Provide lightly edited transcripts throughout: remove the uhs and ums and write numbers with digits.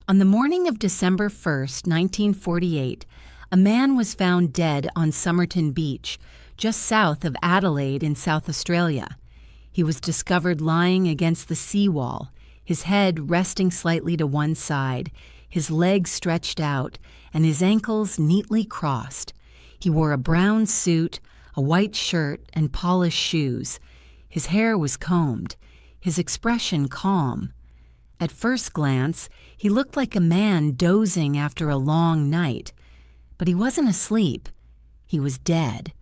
On the morning of December 1st, 1948, a man was found dead on Somerton Beach, just south of Adelaide in South Australia. He was discovered lying against the seawall, his head resting slightly to one side, his legs stretched out, and his ankles neatly crossed. He wore a brown suit, a white shirt, and polished shoes. His hair was combed, his expression calm. At first glance, he looked like a man dozing after a long night. But he wasn't asleep. He was dead.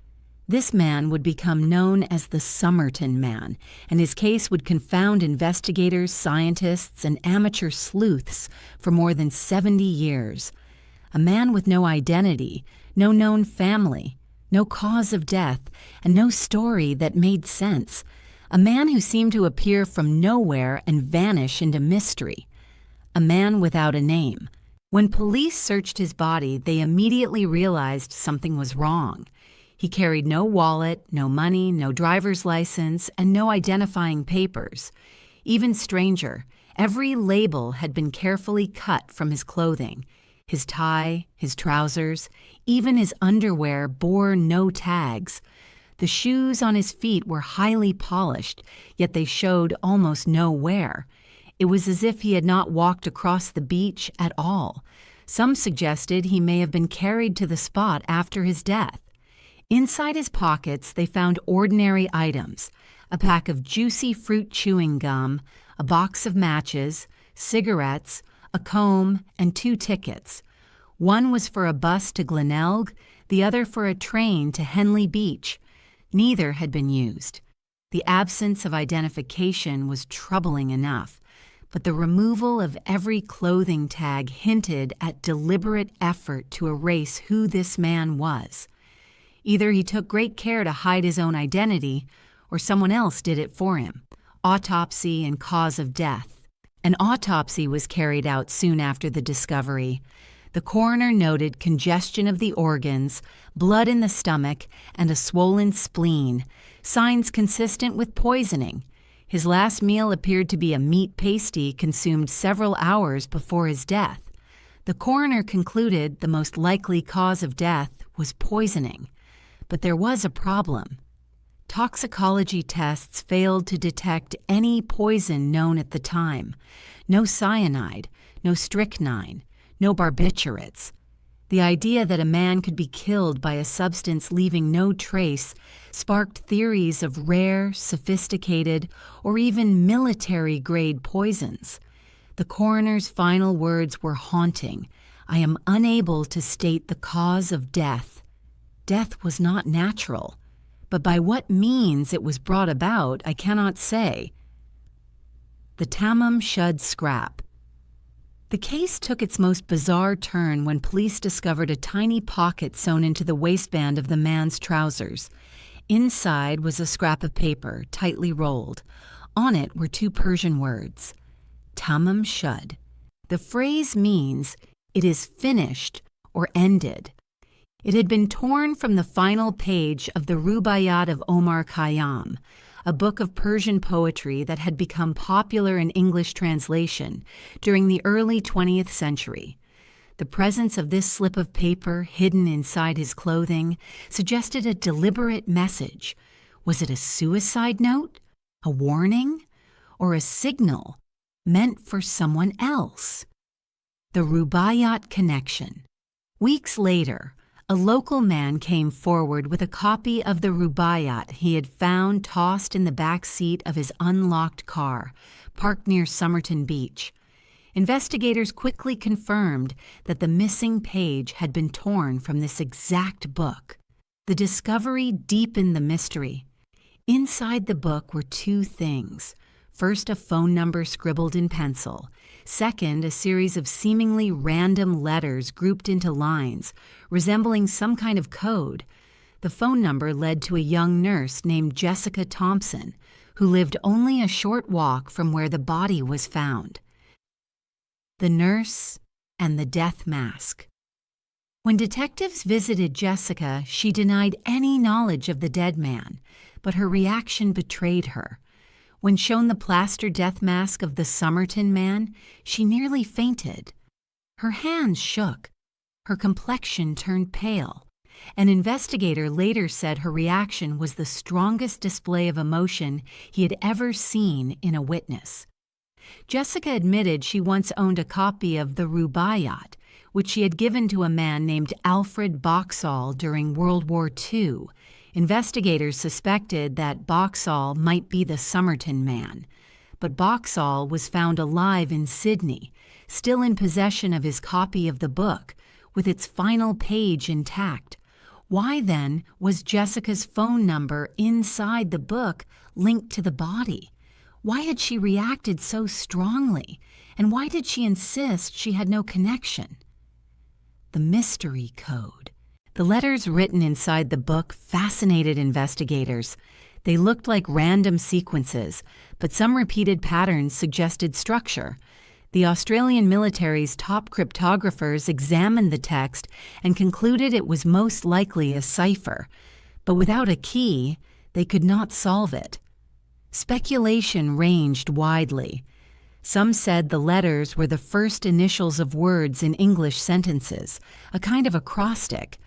This man would become known as the Somerton Man, and his case would confound investigators, scientists, and amateur sleuths for more than 70 years. A man with no identity, no known family, no cause of death, and no story that made sense. A man who seemed to appear from nowhere and vanish into mystery. A man without a name. When police searched his body, they immediately realized something was wrong. He carried no wallet, no money, no driver's license, and no identifying papers. Even stranger, every label had been carefully cut from his clothing. His tie, his trousers, even his underwear bore no tags. The shoes on his feet were highly polished, yet they showed almost no wear. It was as if he had not walked across the beach at all. Some suggested he may have been carried to the spot after his death. Inside his pockets, they found ordinary items: a pack of juicy fruit chewing gum, a box of matches, cigarettes, a comb, and 2 tickets. One was for a bus to Glenelg, the other for a train to Henley Beach. Neither had been used. The absence of identification was troubling enough, but the removal of every clothing tag hinted at deliberate effort to erase who this man was. Either he took great care to hide his own identity, or someone else did it for him. Autopsy and cause of death. An autopsy was carried out soon after the discovery. The coroner noted congestion of the organs, blood in the stomach, and a swollen spleen, signs consistent with poisoning. His last meal appeared to be a meat pasty consumed several hours before his death. The coroner concluded the most likely cause of death was poisoning. But there was a problem. Toxicology tests failed to detect any poison known at the time. No cyanide, no strychnine, no barbiturates. The idea that a man could be killed by a substance leaving no trace sparked theories of rare, sophisticated, or even military-grade poisons. The coroner's final words were haunting. "I am unable to state the cause of death." Death was not natural, but by what means it was brought about, I cannot say. The Tamam Shud scrap. The case took its most bizarre turn when police discovered a tiny pocket sewn into the waistband of the man's trousers. Inside was a scrap of paper, tightly rolled. On it were 2 Persian words, Tamam Shud. The phrase means, "it is finished" or "ended." It had been torn from the final page of the Rubaiyat of Omar Khayyam, a book of Persian poetry that had become popular in English translation during the early 20th century. The presence of this slip of paper hidden inside his clothing suggested a deliberate message. Was it a suicide note, a warning, or a signal meant for someone else? The Rubaiyat connection. Weeks later, a local man came forward with a copy of the Rubaiyat he had found tossed in the back seat of his unlocked car, parked near Somerton Beach. Investigators quickly confirmed that the missing page had been torn from this exact book. The discovery deepened the mystery. Inside the book were 2 things. First, a phone number scribbled in pencil. Second, a series of seemingly random letters grouped into lines, resembling some kind of code. The phone number led to a young nurse named Jessica Thompson, who lived only a short walk from where the body was found. The nurse and the death mask. When detectives visited Jessica, she denied any knowledge of the dead man, but her reaction betrayed her. When shown the plaster death mask of the Somerton Man, she nearly fainted. Her hands shook. Her complexion turned pale. An investigator later said her reaction was the strongest display of emotion he had ever seen in a witness. Jessica admitted she once owned a copy of the Rubaiyat, which she had given to a man named Alfred Boxall during World War II. Investigators suspected that Boxall might be the Somerton Man, but Boxall was found alive in Sydney, still in possession of his copy of the book, with its final page intact. Why, then, was Jessica's phone number inside the book linked to the body? Why had she reacted so strongly, and why did she insist she had no connection? The mystery code. The letters written inside the book fascinated investigators. They looked like random sequences, but some repeated patterns suggested structure. The Australian military's top cryptographers examined the text and concluded it was most likely a cipher, but without a key, they could not solve it. Speculation ranged widely. Some said the letters were the first initials of words in English sentences, a kind of acrostic.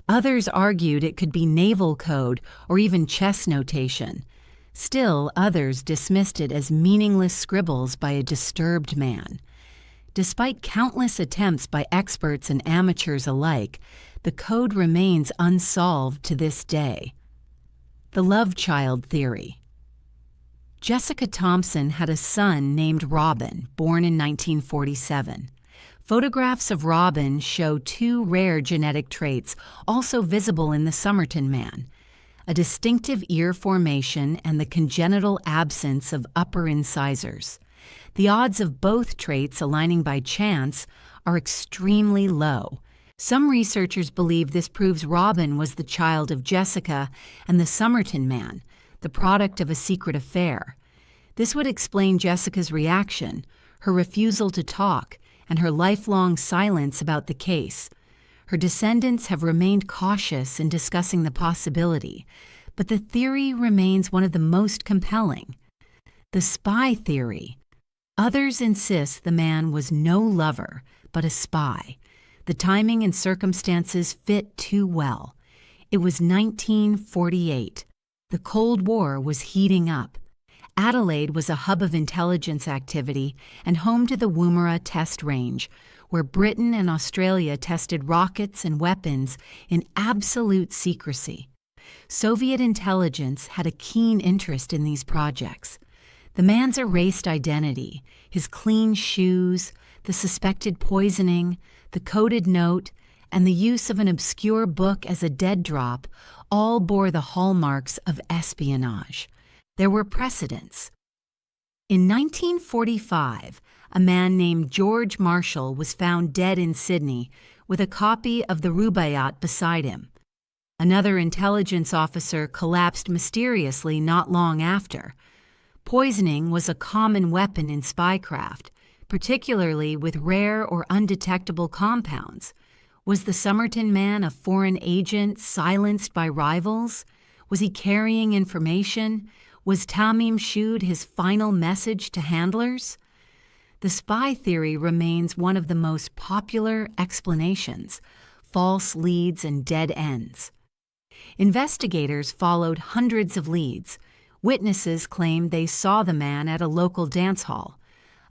Others argued it could be naval code or even chess notation. Still, others dismissed it as meaningless scribbles by a disturbed man. Despite countless attempts by experts and amateurs alike, the code remains unsolved to this day. The love child theory. Jessica Thompson had a son named Robin, born in 1947. Photographs of Robin show two rare genetic traits also visible in the Somerton Man: a distinctive ear formation and the congenital absence of upper incisors. The odds of both traits aligning by chance are extremely low. Some researchers believe this proves Robin was the child of Jessica and the Somerton Man, the product of a secret affair. This would explain Jessica's reaction, her refusal to talk, and her lifelong silence about the case. Her descendants have remained cautious in discussing the possibility, but the theory remains one of the most compelling. The spy theory. Others insist the man was no lover, but a spy. The timing and circumstances fit too well. It was 1948. The Cold War was heating up. Adelaide was a hub of intelligence activity and home to the Woomera Test Range, where Britain and Australia tested rockets and weapons in absolute secrecy. Soviet intelligence had a keen interest in these projects. The man's erased identity, his clean shoes, the suspected poisoning, the coded note, and the use of an obscure book as a dead drop all bore the hallmarks of espionage. There were precedents. In 1945, a man named George Marshall was found dead in Sydney with a copy of the Rubaiyat beside him. Another intelligence officer collapsed mysteriously not long after. Poisoning was a common weapon in spycraft, particularly with rare or undetectable compounds. Was the Somerton Man a foreign agent silenced by rivals? Was he carrying information? Was Tamam Shud his final message to handlers? The spy theory remains one of the most popular explanations: false leads and dead ends. Investigators followed hundreds of leads. Witnesses claimed they saw the man at a local dance hall.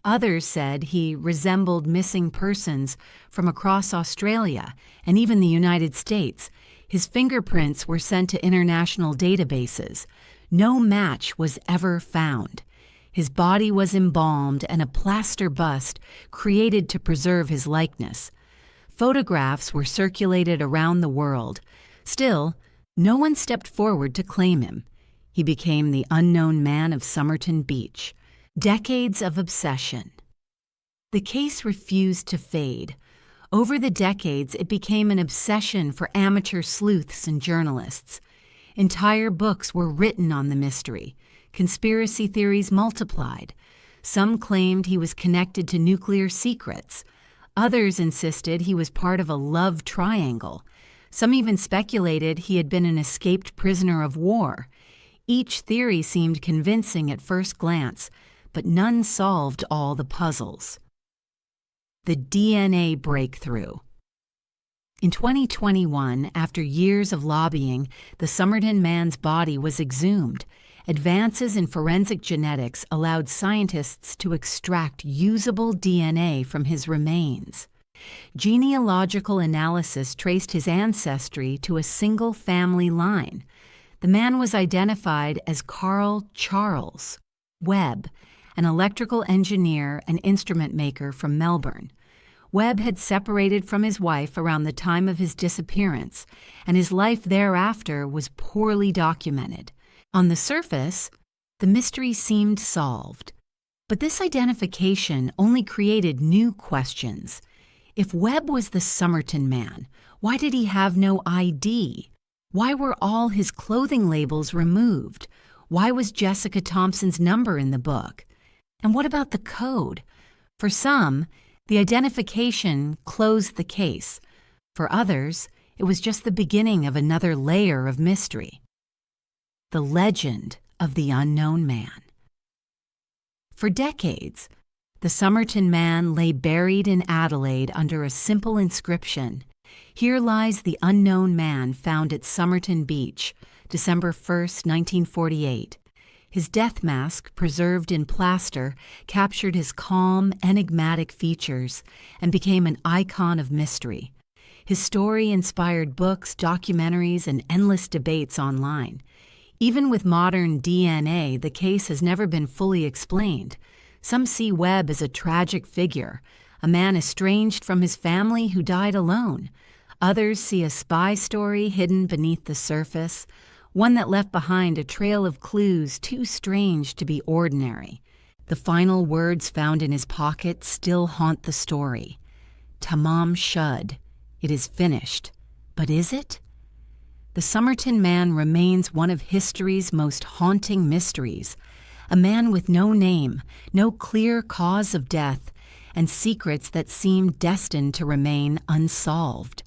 Others said he resembled missing persons from across Australia and even the United States. His fingerprints were sent to international databases. No match was ever found. His body was embalmed and a plaster bust created to preserve his likeness. Photographs were circulated around the world. Still, no one stepped forward to claim him. He became the unknown man of Somerton Beach. Decades of obsession. The case refused to fade. Over the decades, it became an obsession for amateur sleuths and journalists. Entire books were written on the mystery. Conspiracy theories multiplied. Some claimed he was connected to nuclear secrets. Others insisted he was part of a love triangle. Some even speculated he had been an escaped prisoner of war. Each theory seemed convincing at first glance, but none solved all the puzzles. the DNA breakthrough. In 2021, after years of lobbying, the Somerton man's body was exhumed. Advances in forensic genetics allowed scientists to extract usable DNA from his remains. Genealogical analysis traced his ancestry to a single family line. The man was identified as Carl Charles Webb, an electrical engineer and instrument maker from Melbourne. Webb had separated from his wife around the time of his disappearance, and his life thereafter was poorly documented. On the surface, the mystery seemed solved. But this identification only created new questions. If Webb was the Somerton man, why did he have no ID? Why were all his clothing labels removed? Why was Jessica Thompson's number in the book? And what about the code? For some, the identification closed the case. For others, it was just the beginning of another layer of mystery. The legend of the unknown man. For decades, the Somerton man lay buried in Adelaide under a simple inscription. Here lies the unknown man found at Somerton Beach, December 1st, 1948. His death mask, preserved in plaster, captured his calm, enigmatic features and became an icon of mystery. His story inspired books, documentaries, and endless debates online. Even with modern DNA, the case has never been fully explained. Some see Webb as a tragic figure, a man estranged from his family who died alone. Others see a spy story hidden beneath the surface, one that left behind a trail of clues too strange to be ordinary. The final words found in his pocket still haunt the story. Tamam Shud. It is finished. But is it? The Somerton man remains one of history's most haunting mysteries, a man with no name, no clear cause of death, and secrets that seem destined to remain unsolved.